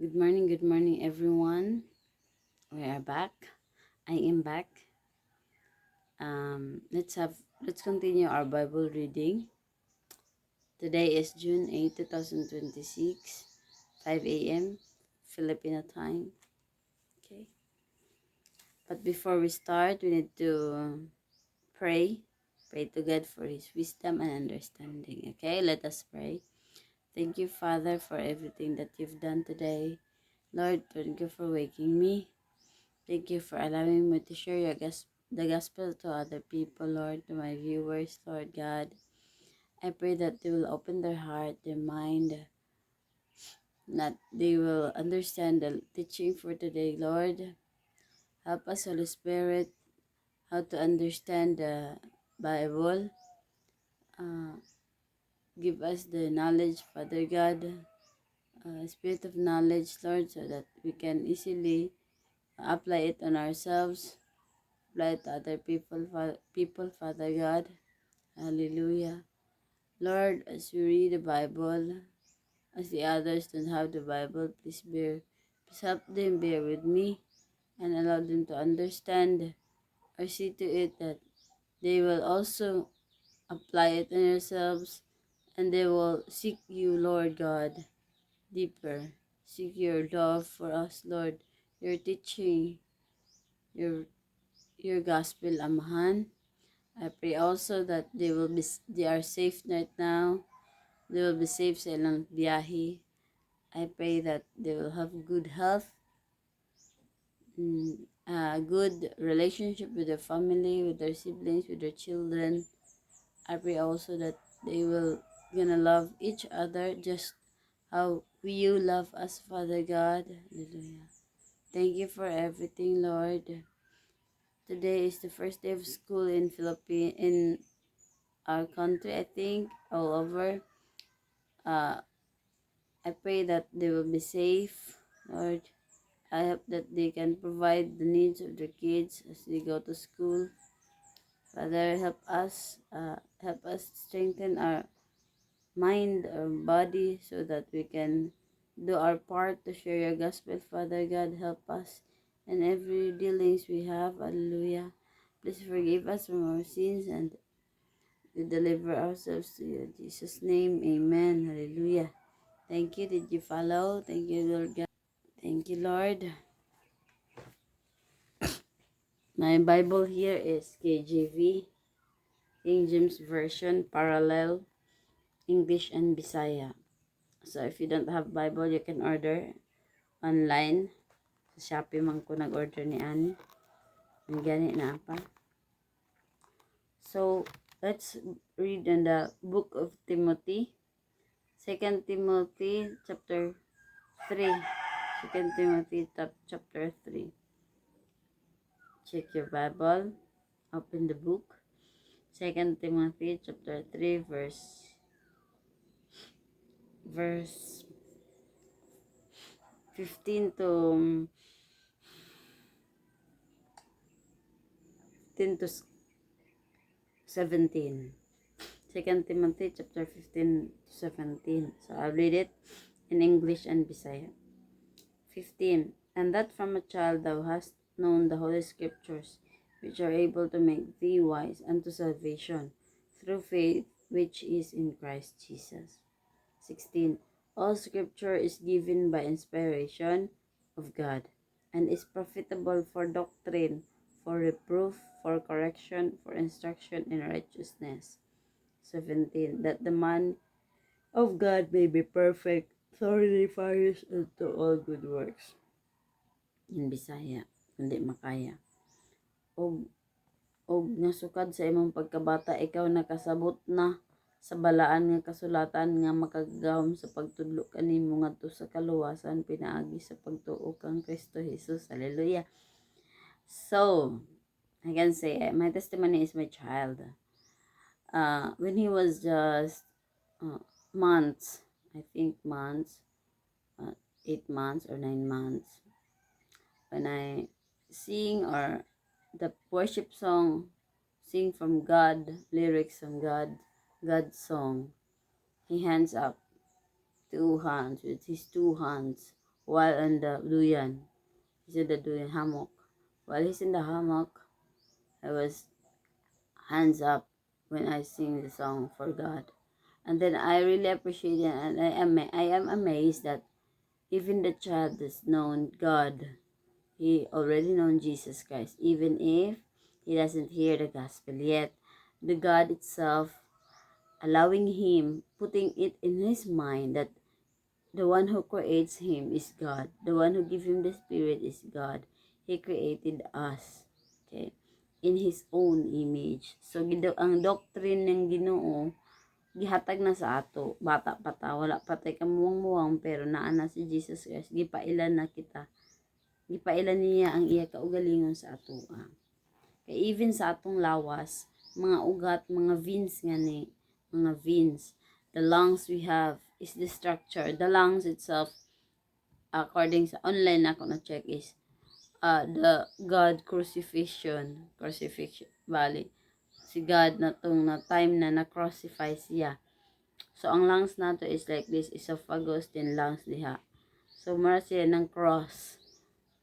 Good morning, everyone. We are back. I am back. Let's continue our Bible reading. Today is June 8, 2026, 5 a.m. Filipino time. Okay. But before we start, we need to pray. Pray to God for His wisdom and understanding. Okay, let us pray. Thank you, Father, for everything that you've done today. Lord, thank you for waking me. Thank you for allowing me to share the gospel to other people, Lord, to my viewers, Lord God. I pray that they will open their heart, their mind, that they will understand the teaching for today, Lord. Help us, Holy Spirit, how to understand the Bible. Uh, Give us the knowledge, Father God, spirit of knowledge, Lord, so that we can easily apply it on ourselves, apply it to other people, Father God. Hallelujah. Lord, as we read the Bible, as the others don't have the Bible, please help them bear with me and allow them to understand or see to it that they will also apply it in themselves and they will seek you, Lord God, deeper. Seek your love for us, Lord, your teaching, your your gospel, Amahan. I pray also that they are safe right now. They will be safe sa ilang biyahe. I pray that they will have good health, good relationship with their family, with their siblings, with their children. I pray also that they will gonna love each other just how you love us, Father God. Hallelujah. Thank you for everything, Lord. Today is the first day of school in our country, I think, all over. Uh, I pray that they will be safe, Lord. I hope that they can provide the needs of their kids as they go to school. Father, help us strengthen our mind, our body, so that we can do our part to share your gospel. Father God, help us in every dealings we have. Hallelujah. Please forgive us from our sins and we deliver ourselves to you. In Jesus' name, amen. Hallelujah. Thank you. Did you follow? Thank you, Lord God. Thank you, Lord. My Bible here is KJV, King James Version, Parallel, English, and Bisaya. So if you don't have Bible, you can order online. Sa Shopee man ko nag-order ni Ani. Ang gani na pa. So, let's read in the book of Timothy. 2 Timothy chapter 3. 2 Timothy chapter 3. Check your Bible. Open the book. 2 Timothy chapter 3 verse 15 to 15 to 17. 2 Timothy chapter 15 to 17. So I'll read it in English and Bisaya. 15. And that from a child thou hast known the holy scriptures, which are able to make thee wise unto salvation, through faith which is in Christ Jesus. 16. All scripture is given by inspiration of God, and is profitable for doctrine, for reproof, for correction, for instruction in righteousness. 17. That the man of God may be perfect, thoroughly furnished unto all good works. In Bisaya, kundi makaya. Og nasukad sa imong pagkabata, ikaw nakasabot na sa balaan nga kasulatan nga makagagahom sa pagtudlo kanimo ngadto sa kaluwasan pinaagi sa pagtuo kang Kristo Jesus. Hallelujah. So, I can say my testimony is my child. When he was just months, I think months, 8 months or 9 months, when I sing or the worship song, sing from God, lyrics from God's song, he hands up 2 hands with his 2 hands, while on the duyan. He's in the duyan hammock. While he's in the hammock, I was hands up when I sing the song for God. And then I really appreciate it, and I am amazed that even the child has known God. He already known Jesus Christ, even if he doesn't hear the gospel yet. The God itself allowing him, putting it in his mind that the one who creates him is God. The one who gives him the Spirit is God. He created us. Okay? In His own image. So, ang doctrine ng Ginoo, gihatag na sa ato. Bata pa ta, wala pa tayo kamuwang-muwang, pero naana si Jesus Christ. Gipailan na kita. Gipailan niya ang iya kaugalingon sa ato. Kaya even sa atong lawas, mga ugat, mga veins nga ni, mga veins. The lungs we have is the structure. The lungs itself, according sa online ako na-check is, the God crucifixion, bali, si God na tong na time na na-crucify siya. So, ang lungs nato is like this, esophagus, then lungs diha. So, mara siya ng cross.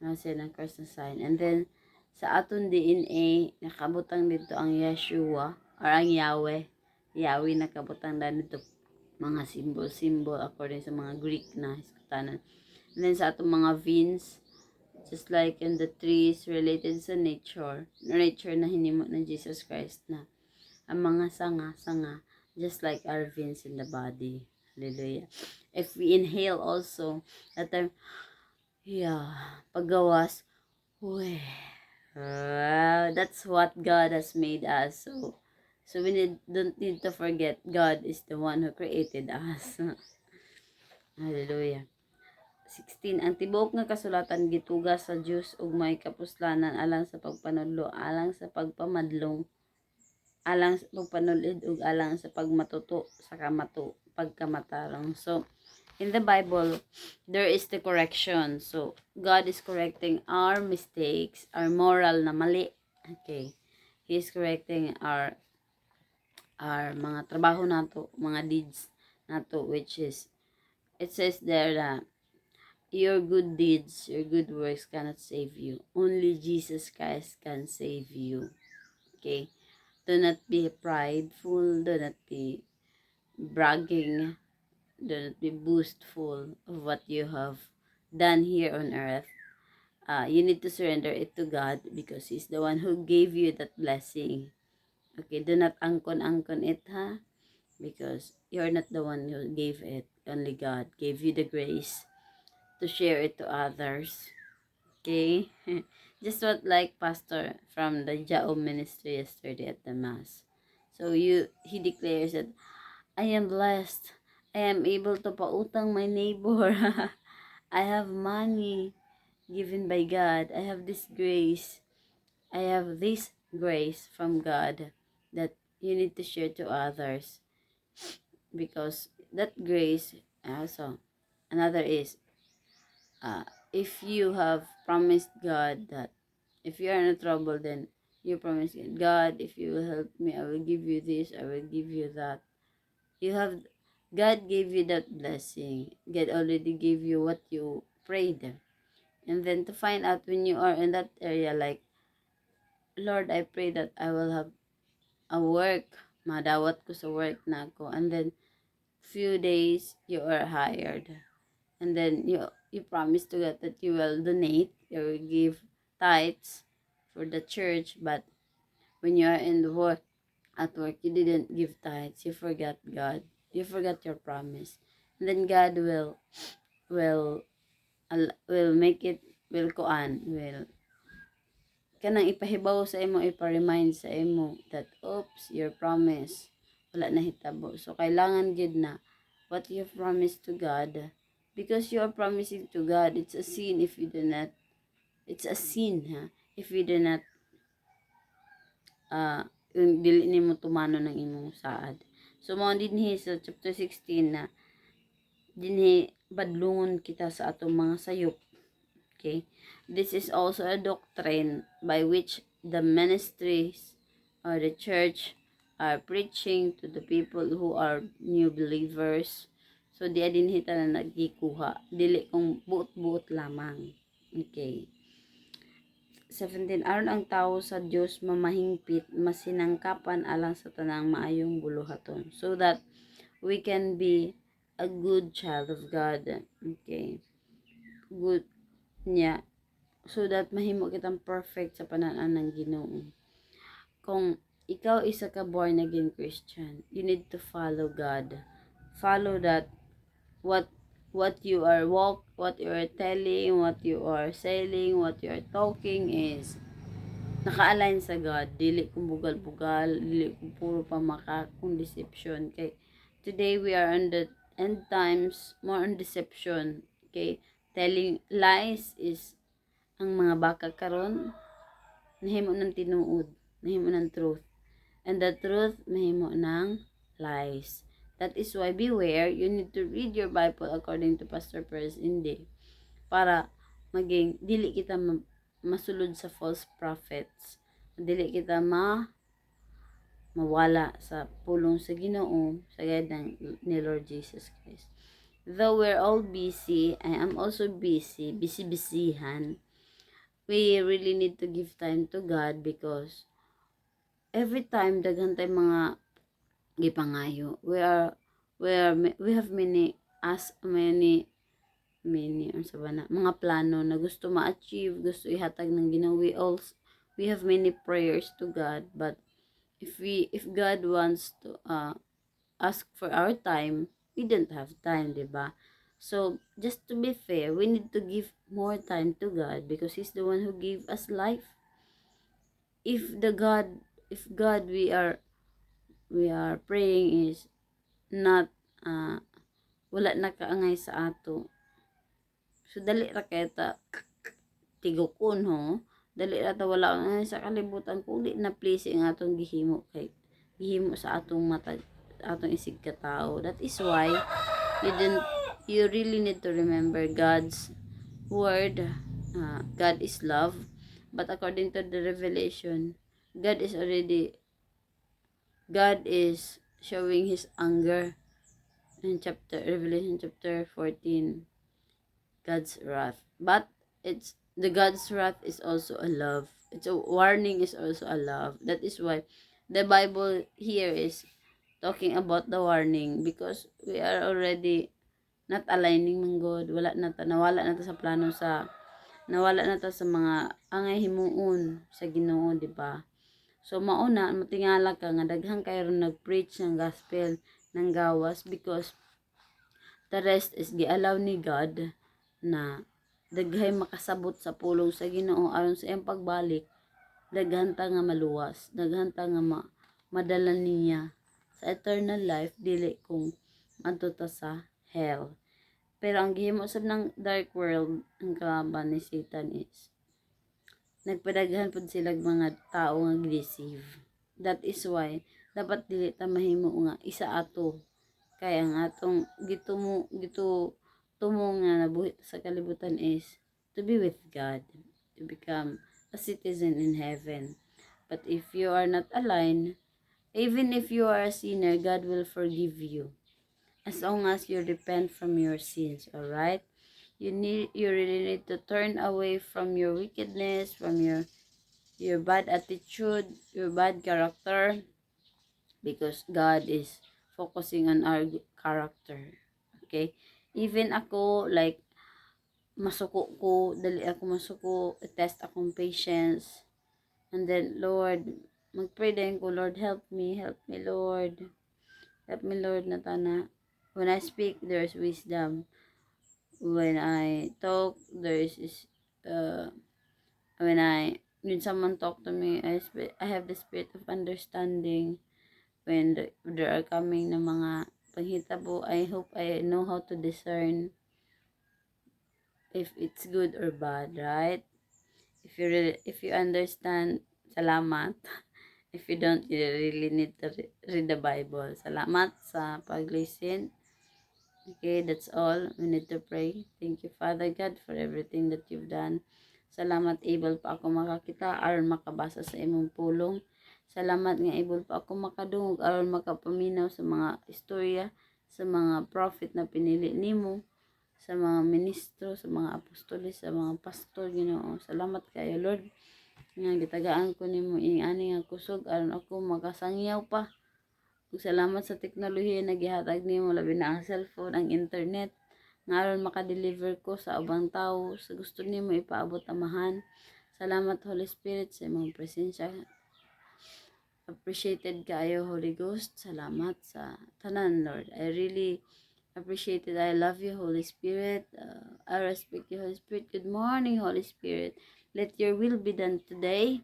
Mara siya ng cross na sign. And then, sa aton DNA, nakabutang dito ang Yeshua, or ang Yahweh. Yahweh nakabutang dito mga symbol according sa mga Greek na hiskutanan. And then sa atong mga veins, just like in the trees related sa nature na hinimo ng Jesus Christ na ang mga sanga, just like our veins in the body. Hallelujah. If we inhale also, that time, paggawas, that's what God has made us. So we don't need to forget God is the one who created us. Hallelujah. 16. Ang tibuok nga kasulatan gitugas sa Dios ug may kapuslanan alang sa pagpanudlo, alang sa pagpamadlong, alang sa pagpanulid ug alang sa pagmatuto sa pagkamatarong. So in the Bible, there is the correction. So God is correcting our mistakes, our moral na mali. Okay. He is correcting our mga trabaho nato, mga deeds nato, which is, it says there that your good deeds, your good works cannot save you. Only Jesus Christ can save you. Okay? Do not be prideful, do not be bragging, do not be boastful of what you have done here on earth. You need to surrender it to God because He's the one who gave you that blessing. Okay, do not angkon it, ha? Because you're not the one who gave it. Only God gave you the grace to share it to others. Okay? Just what like Pastor from the Jao ministry yesterday at the Mass. So he declares that, I am blessed. I am able to pautang my neighbor. I have money given by God. I have this grace. I have this grace from God that you need to share to others, because that grace also, another is, if you have promised God that if you are in trouble, then you promise God, if you will help me, I will give you this, I will give you that. God gave you that blessing. God already gave you what you prayed. And then to find out when you are in that area, like, Lord, I pray that I will have a work, madawat ko sa work na ako. And then, few days, you are hired. And then, you promise to God that you will donate, you will give tithes for the church. But when you are in the work, at work, you didn't give tithes. You forgot God. You forgot your promise. And then God will make it, will kanang ipahibaw sa imo, ipa-remind sa imo that, oops, your promise wala na hitabo. So kailangan gid na what you have promised to God, because you are promising to God, it's a sin if you do not, it's a sin, ha, if you do not yung dili nimo tumano ng imong saad. So mo dinhi sa chapter 16 na dinhi badlungon kita sa atong mga sayop. Okay, this is also a doctrine by which the ministries or the church are preaching to the people who are new believers. So di adin hita na nagikuha, dili kung buot-buot lamang. Okay. 17, aron ang tao sa Dios mamahingpit, masinangkapan alang sa tanang maayong buluhaton, so that we can be a good child of God. Okay. Good niya. So that mahimo kitang perfect sa pananan ng Ginoo. Kung ikaw isa ka born again Christian, you need to follow God. Follow that what you are what you are telling, what you are selling, what you are talking is naka-align sa God. Dili kung bugal-bugal, dili kung puro pamaka, kung deception. Okay? Today we are on the end times, more on deception. Okay? Telling lies is ang mga baka karon nahimo ng tinuod, nahimo ng truth. And the truth mahimo ng lies. That is why beware, you need to read your Bible according to Pastor Perez Indi para maging dili kita masulod sa false prophets. Dili kita mawala sa pulong sa Ginoo sa gayud ni Lord Jesus Christ. Though we're all busy, I am also busy-busyhan. We really need to give time to God because every time daghan tay mga gipangayo. We have many sa bana mga plano na gusto ma-achieve, gusto ihatag ng Ginoo. We have many prayers to God, but if God wants to ask for our time, we don't have time, di ba? So just to be fair, we need to give more time to God because He's the one who gave us life. If God we are praying is not wala na kaangay sa ato, so dali ra kay ta tigukon ho, dali ra ta wala angay sa kalibutan kung di na pleasing atong gihimo kay gihimo sa atong mata, atong isig ka tao. That is why you really need to remember God's word. God is love, but according to the revelation, God is showing His anger in Revelation chapter 14, God's wrath. But it's the God's wrath is also a love. It's a warning is also a love. That is why the Bible here is talking about the warning because we are already not aligning ng God. Nawala na ta sa plano nawala na ta sa mga angay himuon sa Ginoo, di ba? So mauna matingala ka nga daghang kayo nag-preach ng gospel ng gawas because the rest is gialaw ni God na daghay makasabot sa pulong sa Ginoo aron sa iyang pagbalik. Daghan ta nga maluwas, daghan ta nga madala niya sa eternal life dili kung adto ta sa hell. Pero ang gihimo sab ng dark world, ang kalaban ni Satan is nagpadaghan pud sila mga tao nga deceive. That is why dapat dili ta mahimo nga isa ato kay ang atong gitumo nga nabuhi sa kalibutan is to be with God, to become a citizen in heaven. But if you are not aligned, even if you are a sinner, God will forgive you as long as you repent from your sins. All right? You really need to turn away from your wickedness, from your bad attitude, your bad character, because God is focusing on our character. Okay? Even ako, like, masuko ko, dali ako masuko, test akong patience. And then, Lord, mag-pray din ko, Lord, help me, Lord. Help me, Lord, na tana. When I speak, there's wisdom. When I talk, when someone talk to me, I have the spirit of understanding. When there are coming na mga panghitabo, I hope I know how to discern if it's good or bad, right? If you understand, salamat. If you don't, you really need to read the Bible. Salamat sa pag-listen. Okay, that's all. We need to pray. Thank you, Father God, for everything that you've done. Salamat, able pa ako makakita aron makabasa sa imong pulong. Salamat nga able pa ako makadungog aron makapaminaw sa mga istorya sa mga prophet na pinili nimo, sa mga ministro, sa mga apostoles, sa mga pastor, Ginoo. Salamat kayo, Lord. Nga gitagaan ko nimo ing ani nga kusog aron ako makasangyaw pa. Ug salamat sa teknolohiya na gihatag nimo, labi na ang cellphone, ang internet, nga aron maka-deliver ko sa ubang tawo sa gusto nimo ipaabot amahan. Salamat, Holy Spirit, sa imong presensya. Appreciated kayo, Holy Ghost. Salamat sa tanan, Lord. I really appreciate it. I love you, Holy Spirit. I respect you, Holy Spirit. Good morning, Holy Spirit. Let your will be done today.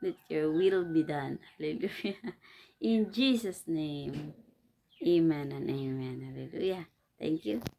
Let your will be done. Hallelujah. In Jesus' name. Amen and amen. Hallelujah. Thank you.